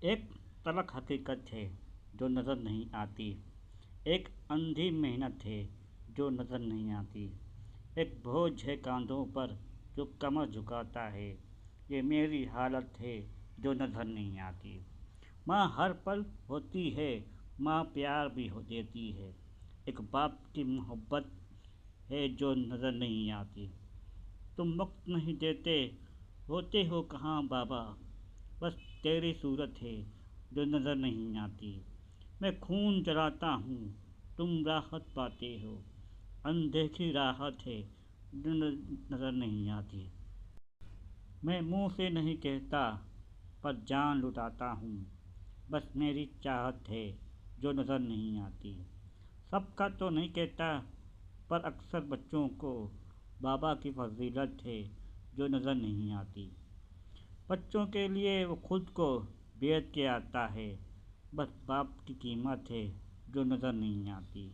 ایک تلخ حقیقت ہے جو نظر نہیں آتی، ایک اندھی محنت ہے جو نظر نہیں آتی، ایک بوجھ ہے کاندھوں پر جو کمر جھکاتا ہے، یہ میری حالت ہے جو نظر نہیں آتی۔ ماں ہر پل ہوتی ہے، ماں پیار بھی دیتی ہے، ایک باپ کی محبت ہے جو نظر نہیں آتی۔ تم وقت نہیں دیتے، ہوتے ہو کہاں بابا، بس تیری صورت ہے جو نظر نہیں آتی۔ میں خون جلاتا ہوں، تم راحت پاتے ہو، اندیکھی راحت ہے جو نظر نہیں آتی۔ میں منہ سے نہیں کہتا پر جان لٹاتا ہوں، بس میری چاہت ہے جو نظر نہیں آتی۔ سب کا تو نہیں کہتا پر اکثر بچوں کو بابا کی فضیلت ہے جو نظر نہیں آتی۔ بچوں کے لیے وہ خود کو بیچ کے آتا ہے، بس باپ کی قیمت ہے جو نظر نہیں آتی۔